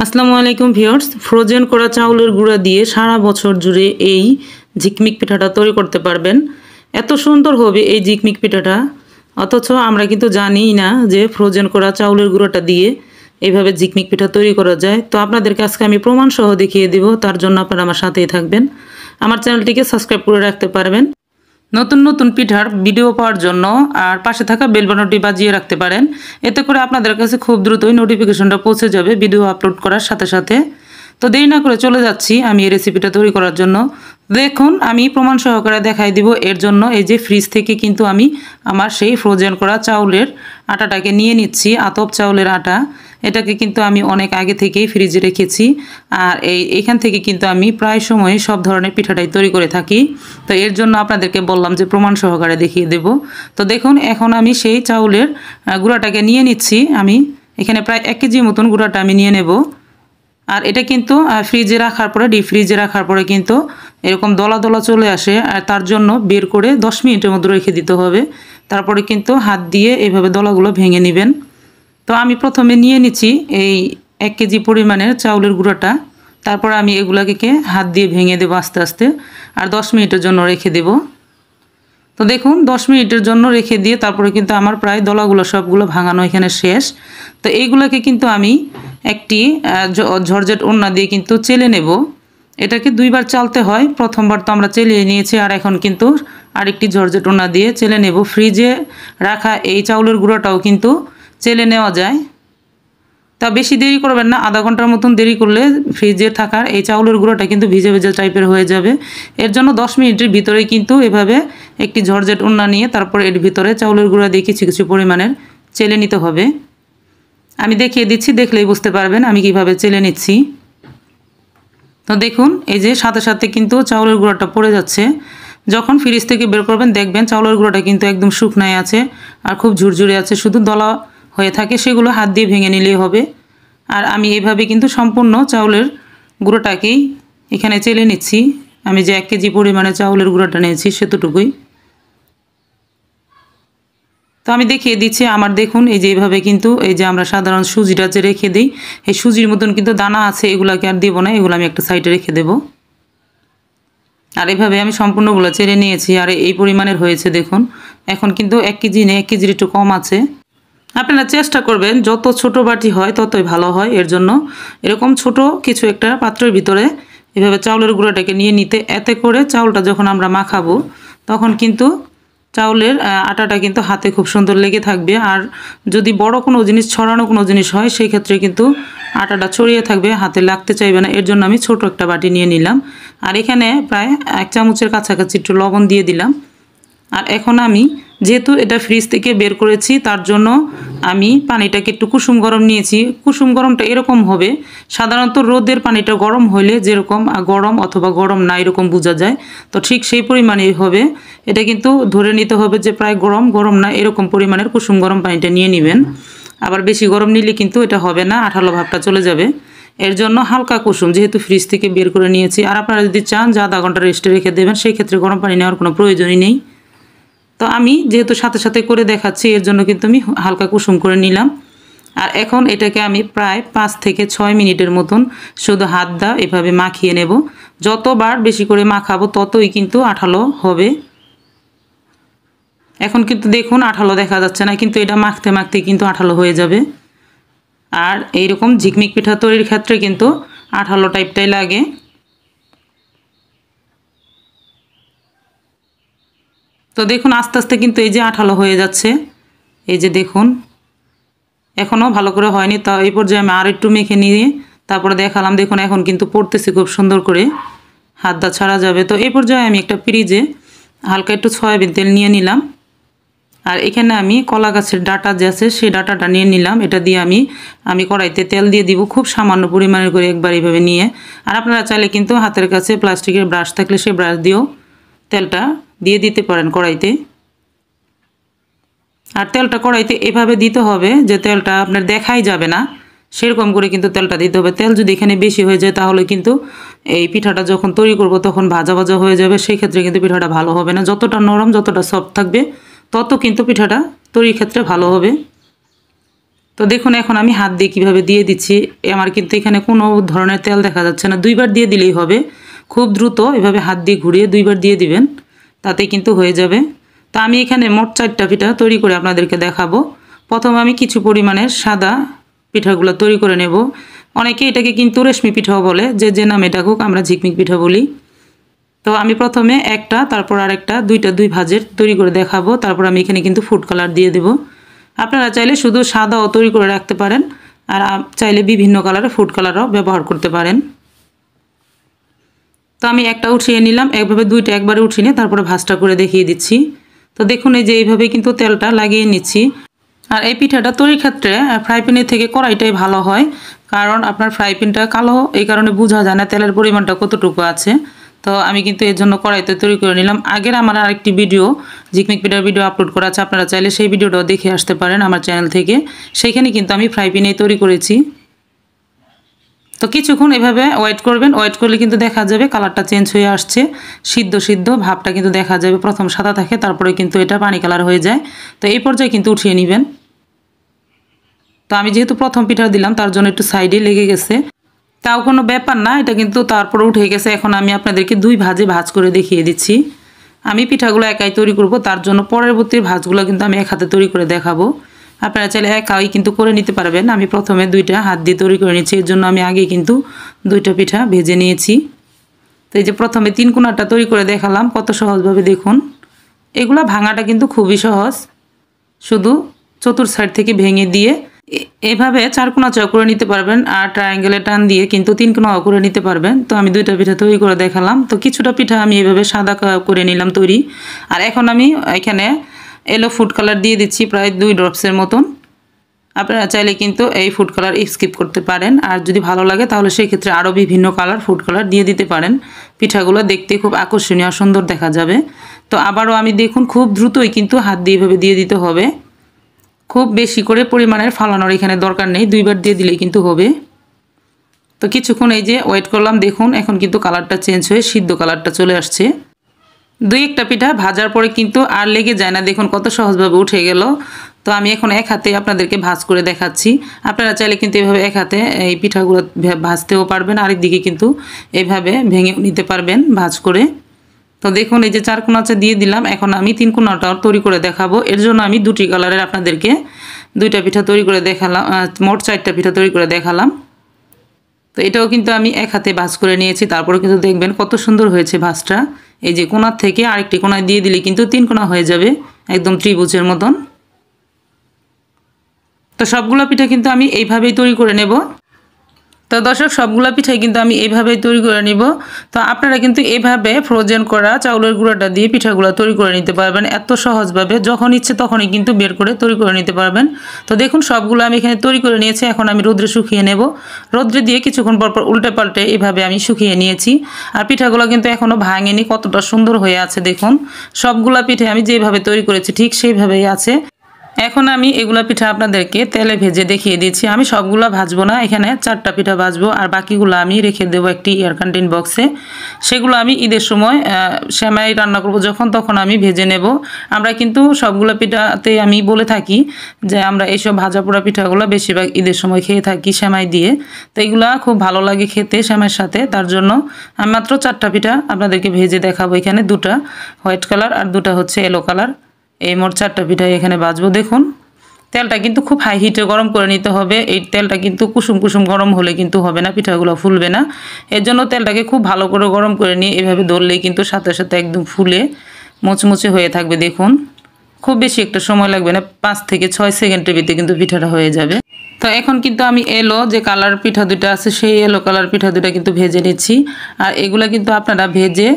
আসসালামু আলাইকুম viewers, frozen করা চাউলের গুঁড়া দিয়ে সারা বছর জুড়ে এই ঝিকমিক পিঠাটা তৈরি করতে পারবেন। এত সুন্দর হবে এই ঝিকমিক পিঠাটা, অথচ আমরা কিন্তু জানিই না যে ফ্রোজেন করা চাউলের গুঁড়াটা দিয়ে এইভাবে ঝিকমিক পিঠা তৈরি করা যায়। তো আপনাদেরকে আজকে আমি প্রমাণ সহ দেখিয়ে দিব, তার জন্য আপনারা আমার সাথেই থাকবেন। আমার চ্যানেলটিকে সাবস্ক্রাইব করে রাখতে পারবেন নতুন নতুন পিঠার ভিডিও পাওয়ার জন্য, আর পাশে থাকা বেল বাটনটি বাজিয়ে রাখতে পারেন। এতে করে আপনাদের কাছে খুব দ্রুতই নোটিফিকেশনটা পৌঁছে যাবে ভিডিও আপলোড করার সাথে সাথে। তো দেরি না করে চলে যাচ্ছি আমি এই রেসিপিটা তৈরি করার জন্য। দেখুন, আমি প্রমাণ সহকারে দেখাই দিব। এর জন্য এই যে ফ্রিজ থেকে কিন্তু আমি আমার সেই ফ্রোজেন করা চাউলের আটাটাকে নিয়ে নিচ্ছি, আতপ চাউলের আটা। এটাকে কিন্তু আমি অনেক আগে থেকেই ফ্রিজে রেখেছি, আর এইখান থেকে কিন্তু আমি প্রায় সময় সব ধরনের পিঠাটাই তৈরি করে থাকি। তো এর জন্য আপনাদেরকে বললাম যে প্রমাণ সহকারে দেখিয়ে দেব। তো দেখুন, এখন আমি সেই চাউলের গুঁড়াটাকে নিয়ে নিচ্ছি। আমি এখানে প্রায় 1 কেজি মতন গুঁড়াটা আমি নিয়ে নেব। আর এটা কিন্তু ফ্রিজে রাখার পরে, ডিপ ফ্রিজে রাখার পরে কিন্তু এরকম দলা দলা চলে আসে, আর তার জন্য বের করে 10 মিনিটের মতো রেখে দিতে হবে। তারপরে কিন্তু হাত দিয়ে এইভাবে দলাগুলো ভেঙে নেবেন। তো আমি প্রথমে নিয়ে নিচ্ছি এই 1 কেজি পরিমাণের চাউলের গুঁড়াটা। তারপর আমি এগুলাকে হাত দিয়ে ভেঙে দেবো আস্তে আস্তে, আর 10 মিনিটের জন্য রেখে দেব। তো দেখুন, 10 মিনিটের জন্য রেখে দিয়ে তারপরে কিন্তু আমার প্রায় দলাগুলো সবগুলো ভাঙানো এখানে শেষ। তো এইগুলোকে কিন্তু আমি একটি ঝরঝট ওড়না দিয়ে কিন্তু চেলে নেব। এটাকে 2বার চালতে হয়। প্রথমবার তো আমরা চেলিয়ে নিয়েছি, আর এখন কিন্তু আরেকটি ঝরঝট ওড়না দিয়ে চেলে নেব। ফ্রিজে রাখা এই চাউলের গুঁড়োটাও কিন্তু চেলে নেওয়া যায়। তা বেশি দেরি করবেন না, আধা ঘন্টার মতন দেরি করলে ফ্রিজে থাকার এই চাউলের গুঁড়োটা কিন্তু ভিজে ভিজে টাইপের হয়ে যাবে। এর জন্য 10 মিনিটের ভিতরে কিন্তু এভাবে একটি ঝরঝট ওড়না নিয়ে তারপর এর ভিতরে চাউলের গুঁড়া দিয়ে কিছু কিছু পরিমাণের চেলে নিতে হবে। আমি দেখিয়ে দিচ্ছি, দেখলেই বুঝতে পারবেন আমি কিভাবে চেলে নিচ্ছি। তো দেখুন, এই যে সাথে সাথে কিন্তু চাউলের গুঁড়াটা পড়ে যাচ্ছে। যখন ফ্রিজ থেকে বের করবেন দেখবেন চাউলের গুঁড়াটা কিন্তু একদম শুকনায় আছে আর খুব ঝুরঝুরে আছে, শুধু দলা হয়ে থাকে। সেগুলো হাত দিয়ে ভেঙে নিলেই হবে। আর আমি এইভাবে কিন্তু সম্পূর্ণ চাউলের গুঁড়োটাকেই এখানে চেলে নিচ্ছি। আমি যে 1 কেজি পরিমাণে চাউলের গুঁড়োটা নিয়েছি সেতটুকুই। তো আমি দেখিয়ে দিচ্ছি আমার, দেখুন এই যে এইভাবে কিন্তু এই যে আমরা সাধারণ সুজিটা যে রেখে দিই, এই সুজির মতন কিন্তু দানা আছে, এগুলাকে আর দেবো না, এগুলো আমি একটা সাইডে রেখে দেব। আর এইভাবে আমি সম্পূর্ণগুলো চেলে নিয়েছি, আর এই পরিমাণের হয়েছে দেখুন। এখন কিন্তু 1 কেজি নেই, 1 কেজির একটু কম আছে। আপনারা চেষ্টা করবেন যত ছোট বাটি হয় ততই ভালো হয়। এর জন্য এরকম ছোট কিছু একটা পাত্রের ভিতরে এভাবে চাউলের গুঁড়োটাকে নিয়ে নিতে। এতে করে চাউলটা যখন আমরা মাখাবো তখন কিন্তু চাউলের আটাটা কিন্তু হাতে খুব সুন্দর লেগে থাকবে। আর যদি বড় কোনো জিনিস, ছড়ানো কোনো জিনিস হয় সেই ক্ষেত্রে কিন্তু আটাটা ছড়িয়ে থাকবে, হাতে লাগতে চাইবে না। এর জন্য আমি ছোট একটা বাটি নিয়ে নিলাম, আর এখানে প্রায় 1 চামচের কাছাকাছি একটু লবণ দিয়ে দিলাম। আর এখন আমি যেহেতু এটা ফ্রিজ থেকে বের করেছি তার জন্য আমি পানিটাকে একটু কুসুম গরম নিয়েছি। কুসুম গরমটা এরকম হবে, সাধারণত রোদের পানিটা গরম হইলে যেরকম গরম অথবা গরম না এরকম বোঝা যায়, তো ঠিক সেই পরিমাণেই হবে। এটা কিন্তু ধরে নিতে হবে যে প্রায় গরম গরম না এরকম পরিমাণের কুসুম গরম পানিটা নিয়ে নেবেন। আবার বেশি গরম নিলে কিন্তু এটা হবে না, আঠালো ভাবটা চলে যাবে। এর জন্য হালকা কুসুম, যেহেতু ফ্রিজ থেকে বের করে নিয়েছি। আর আপনারা যদি চান যে আধা ঘন্টা রেস্টে রেখে দেবেন, সেই ক্ষেত্রে গরম পানি নেওয়ার কোনো প্রয়োজনই নেই। তো আমি যেহেতু সাথে সাথে করে দেখাচ্ছি এর জন্য কিন্তু আমি হালকা কুসুম করে নিলাম। আর এখন এটাকে আমি প্রায় 5 থেকে 6 মিনিটের মতন শুধু হাত দা এভাবে মাখিয়ে নেব। যতবার বেশি করে মাখাবো ততই কিন্তু আঠালো হবে। এখন কিন্তু দেখুন আঠালো দেখা যাচ্ছে না, কিন্তু এটা মাখতে মাখতে কিন্তু আঠালো হয়ে যাবে। আর এইরকম ঝিকমিক পিঠা তৈরির ক্ষেত্রে কিন্তু আঠালো টাইপটাই লাগে। তো দেখুন আস্তে আস্তে কিন্তু এই যে আঠালো হয়ে যাচ্ছে। এই যে দেখুন, এখনও ভালো করে হয়নি। তা এই পর্যায়ে আমি আর একটু মেখে নিয়ে তারপরে দেখালাম। দেখুন এখন কিন্তু পড়তেছে খুব সুন্দর করে, হাত দা ছাড়া যাবে। তো এই পর্যায়ে আমি একটা ফ্রিজে হালকা একটু সয়াবিন তেল নিয়ে নিলাম। আর এখানে আমি কলা গাছের ডাটা যে আছে সেই ডাটাটা নিয়ে নিলাম। এটা দিয়ে আমি কড়াইতে তেল দিয়ে দিব, খুব সামান্য পরিমাণের করে একবার এইভাবে নিয়ে। আর আপনারা চাইলে কিন্তু হাতের কাছে প্লাস্টিকের ব্রাশ থাকলে সেই ব্রাশ দিয়েও তেলটা দিয়ে দিতে পারেন কড়াইতে। আর তেলটা কড়াইতে এভাবে দিতে হবে যে তেলটা আপনার দেখাই যাবে না, সেরকম করে কিন্তু তেলটা দিতে হবে। তেল যদি এখানে বেশি হয়ে যায় তাহলে কিন্তু এই পিঠাটা যখন তৈরি করব তখন ভাজা ভাজা হয়ে যাবে, সেই ক্ষেত্রে কিন্তু পিঠাটা ভালো হবে না। যতটা নরম, যতটা সফট থাকবে তত কিন্তু পিঠাটা তৈরির ক্ষেত্রে ভালো হবে। তো দেখুন এখন আমি হাত দিয়ে কীভাবে দিয়ে দিচ্ছি। আমার কিন্তু এখানে কোনো ধরনের তেল দেখা যাচ্ছে না, 2বার দিয়ে দিলেই হবে। খুব দ্রুত এভাবে হাত দিয়ে ঘুরিয়ে 2বার দিয়ে দিবেন, তাতে কিন্তু হয়ে যাবে। তো আমি এখানে মোট 4টা পিঠা তৈরি করে আপনাদেরকে দেখাবো। প্রথমে আমি কিছু পরিমাণের সাদা পিঠাগুলো তৈরি করে নেব। অনেকে এটাকে কিন্তু রেশমি পিঠাও বলে, যে নামে ডাকুক, আমরা ঝিকমিক পিঠা বলি। তো আমি প্রথমে একটা, তারপর আরেকটা, 2 ভাজের তৈরি করে দেখাবো। তারপর আমি এখানে কিন্তু ফুড কালার দিয়ে দেব। আপনারা চাইলে শুধু সাদাও তৈরি করে রাখতে পারেন, আর চাইলে বিভিন্ন কালারের ফুড কালারও ব্যবহার করতে পারেন। তো আমি একটা উঠিয়ে নিলাম, একভাবে 2টা একবারে উঠিয়ে নিয়ে তারপরে ভাজটা করে দেখিয়ে দিচ্ছি। তো দেখুন এই যে এইভাবে কিন্তু তেলটা লাগিয়ে নিচ্ছি। আর এই পিঠাটা তৈরির ক্ষেত্রে ফ্রাই প্যানের থেকে কড়াইটাই ভালো হয়, কারণ আপনার ফ্রাই প্যানটা কালো, এই কারণে বোঝা যায় না তেলের পরিমাণটা কতটুকু আছে। তো আমি কিন্তু এর জন্য কড়াইতে তৈরি করে নিলাম। আগের আমার আরেকটি ভিডিও, ঝিকমিক পিঠার ভিডিও আপলোড করা আছে, আপনারা চাইলে সেই ভিডিওটাও দেখে আসতে পারেন আমার চ্যানেল থেকে। সেইখানে কিন্তু আমি ফ্রাই প্যানেই তৈরি করেছি। তো কিছুক্ষণ এভাবে ওয়েট করবেন, ওয়েট করলে কিন্তু দেখা যাবে কালারটা চেঞ্জ হয়ে আসছে, সিদ্ধ ভাবটা কিন্তু দেখা যাবে। প্রথম সাদা থাকে, তারপরে কিন্তু এটা পানি কালার হয়ে যায়। তো এই পর্যায়ে কিন্তু উঠিয়ে নেবেন। তো আমি যেহেতু প্রথম পিঠা দিলাম তার জন্য একটু সাইডে লেগে গেছে, তাও কোনো ব্যাপার না, এটা কিন্তু তারপরে উঠে গেছে। এখন আমি আপনাদেরকে 2 ভাজে ভাজ করে দেখিয়ে দিচ্ছি। আমি পিঠাগুলো একাই তৈরি করব, তার জন্য পরবর্তী ভাজগুলো কিন্তু আমি এক হাতে তৈরি করে দেখাবো। আপনারা চাইলে একাই কিন্তু করে নিতে পারবেন। আমি প্রথমে 2টা হাত দিয়ে তৈরি করে নিচ্ছি, এর জন্য আমি আগে কিন্তু 2টা পিঠা ভেজে নিয়েছি। তো এই যে প্রথমে 3 কোণাটা তৈরি করে দেখালাম কত সহজভাবে, দেখুন এগুলো ভাঙাটা কিন্তু খুবই সহজ। শুধু চতুর সাইড থেকে ভেঙে দিয়ে এভাবে 4 কোণা চওড়া করে নিতে পারবেন, আর ট্রায়াঙ্গেলে টান দিয়ে কিন্তু 3 কোণাও করে নিতে পারবেন। তো আমি 2টা পিঠা তৈরি করে দেখালাম। তো কিছুটা পিঠা আমি এভাবে সাদা করে নিলাম তৈরি। আর এখন আমি এখানে এলো ফুড কালার দিয়ে দিচ্ছি প্রায় 2 ড্রপসের মতন। আপনারা চাইলে কিন্তু এই ফুড কালার স্কিপ করতে পারেন, আর যদি ভালো লাগে তাহলে সেই ক্ষেত্রে আরও বিভিন্ন কালার ফুড কালার দিয়ে দিতে পারেন। পিঠাগুলো দেখতে খুব আকর্ষণীয় সুন্দর দেখা যাবে। তো আবারও আমি দেখুন খুব দ্রুতই কিন্তু হাত দিয়ে এভাবে দিয়ে দিতে হবে, খুব বেশি করে পরিমাণের ফালানোর এখানে দরকার নেই, 2বার দিয়ে দিলেই কিন্তু হবে। তো কিছুক্ষণ এই যে ওয়েট করলাম, দেখুন এখন কিন্তু কালারটা চেঞ্জ হয়ে সিদ্ধ কালারটা চলে আসছে। 2-1টা পিঠা ভাজার পরে কিন্তু আর লেগে যায় না, দেখুন কত সহজভাবে উঠে গেল। তো আমি এখন এক হাতে আপনাদেরকে ভাজ করে দেখাচ্ছি। আপনারা চাইলে কিন্তু এভাবে এক হাতে এই পিঠাগুলো ভাজতেও পারবেন, আরেকদিকে কিন্তু এইভাবে ভেঙেও নিতে পারবেন ভাজ করে। তো দেখুন এই যে 4 কোণাটা দিয়ে দিলাম, এখন আমি 3 কোণাটাও তৈরি করে দেখাবো। এর জন্য আমি 2টি কালারের আপনাদেরকে 2টা পিঠা তৈরি করে দেখালাম, মোট 4টা পিঠা তৈরি করে দেখালাম। তো এটাও কিন্তু আমি এক হাতে ভাজ করে নিয়েছি, তারপরে কিন্তু দেখবেন কত সুন্দর হয়েছে ভাজটা। এই যে কোণার থেকে আরেকটি কোণায় দিয়ে দিলে কিন্তু 3 কোণা হয়ে যাবে, একদম ত্রিভুজের মতন। তো সবগুলো পিঠা কিন্তু আমি এইভাবেই তৈরি করে নেব। তো দর্শক সবগুলো পিঠাই কিন্তু আমি এইভাবেই তৈরি করে নিব। তো আপনারা কিন্তু এইভাবে ফ্রোজেন করা চাউলের গুঁড়াটা দিয়ে পিঠাগুলো তৈরি করে নিতে পারবেন এত সহজভাবে, যখন ইচ্ছে তখনই কিন্তু বের করে তৈরি করে নিতে পারবেন। তো দেখুন সবগুলো আমি এখানে তৈরি করে নিয়েছি, এখন আমি রোদ্রে শুকিয়ে নেব। রোদ্রে দিয়ে কিছুক্ষণ পর উল্টে পাল্টে এইভাবে আমি শুকিয়ে নিয়েছি। আর পিঠাগুলো কিন্তু এখনও ভাঙেনি, কতটা সুন্দর হয়ে আছে দেখুন। সবগুলা পিঠে আমি যেভাবে তৈরি করেছি ঠিক সেইভাবেই আছে। এখন আমি এগুলা পিঠা আপনাদেরকে তেলে ভেজে দেখিয়ে দিচ্ছি। আমি সবগুলা ভাজবো না, এখানে 4টা পিঠা ভাজবো, আর বাকিগুলো আমি রেখে দেবো একটি এয়ার কন্টেইন বক্সে। সেগুলো আমি ঈদের সময় সেমাই রান্না করব যখন, তখন আমি ভেজে নেব। আমরা কিন্তু সবগুলো পিঠাতে আমি বলে থাকি যে আমরা এইসব ভাজা পোড়া পিঠাগুলো বেশিরভাগ ঈদের সময় খেয়ে থাকি সেমাই দিয়ে। তো এগুলা খুব ভালো লাগে খেতে সেমাইয়ের সাথে, তার জন্য আমি মাত্র 4টা পিঠা আপনাদেরকে ভেজে দেখাবো। এখানে 2টা হোয়াইট কালার আর 2টা হচ্ছে ইয়েলো কালার, এই মোট 4টা পিঠাই এখানে ভাজবো। দেখুন তেলটা কিন্তু খুব হাই হিটে গরম করে নিতে হবে। এই তেলটা কিন্তু কুসুম কুসুম গরম হলে কিন্তু হবে না, পিঠাগুলো ফুলবে না। এর জন্য তেলটাকে খুব ভালো করে গরম করে নিয়ে এভাবে ধরলেই কিন্তু সাথে সাথে একদম ফুলে মুচমুচে হয়ে থাকবে। দেখুন খুব বেশি একটা সময় লাগবে না, 5 থেকে 6 সেকেন্ডের ভিতরে কিন্তু পিঠাটা হয়ে যাবে। তো এখন কিন্তু আমি এলো যে কালার পিঠা 2টা আছে, সেই এলো কালার পিঠা 2টা কিন্তু ভেজে নিচ্ছি। আর এগুলা কিন্তু আপনারা ভেজে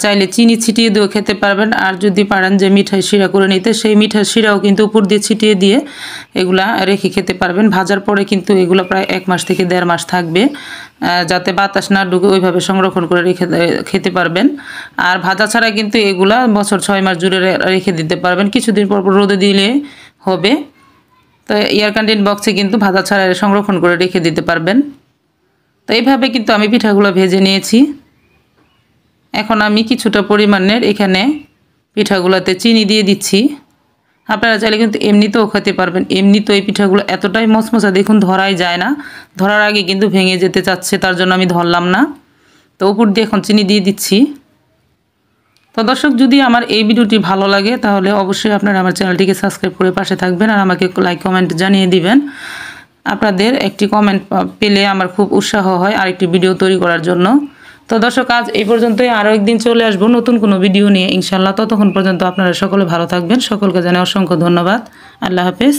চাইলে চিনি ছিটিয়ে দিয়েও খেতে পারবেন, আর যদি পারেন যে মিঠাই শিরা করে নিতে, সেই মিঠাই শিরাও কিন্তু উপর দিয়ে ছিটিয়ে দিয়ে এগুলা রেখে খেতে পারবেন। ভাজার পরে কিন্তু এগুলো প্রায় 1 মাস থেকে 1.5 মাস থাকবে, যাতে বাতাস না ঢুকে ওইভাবে সংরক্ষণ করে রেখে খেতে পারবেন। আর ভাজা ছাড়া কিন্তু এগুলা বছর 6 মাস জুড়ে রেখে দিতে পারবেন, কিছুদিন পর রোদে দিলে হবে। তো এয়ার কন্টেইন বক্সে কিন্তু ভাজা ছাড়া সংরক্ষণ করে রেখে দিতে পারবেন। তো এইভাবে কিন্তু আমি পিঠাগুলো ভেজে নিয়েছি। এখন আমি কিছুটা পরিমাণের এখানে পিঠাগুলোতে চিনি দিয়ে দিচ্ছি। আপনারা চাইলে কিন্তু এমনিতেও খেতে পারবেন। এমনি তো এই পিঠাগুলো এতটাই মচমচা, দেখুন ধরাই যায় না, ধরার আগে কিন্তু ভেঙে যেতে চাচ্ছে, তার জন্য আমি ধরলাম না। তো উপর দিয়ে এখন চিনি দিয়ে দিচ্ছি। তো দর্শক, যদি আমার এই ভিডিওটি ভালো লাগে তাহলে অবশ্যই আপনারা আমার চ্যানেলটিকে সাবস্ক্রাইব করে পাশে থাকবেন আর আমাকে লাইক কমেন্ট জানিয়ে দিবেন। আপনাদের একটি কমেন্ট পেলে আমার খুব উৎসাহ হয় আরেকটি ভিডিও তৈরি করার জন্য। তো দর্শক, আজ এই পর্যন্তই। আরও একদিন চলে আসবো নতুন কোনো ভিডিও নিয়ে ইনশাল্লাহ। ততক্ষণ পর্যন্ত আপনারা সকলে ভালো থাকবেন। সকলকে জানাই অসংখ্য ধন্যবাদ। আল্লাহ হাফেজ।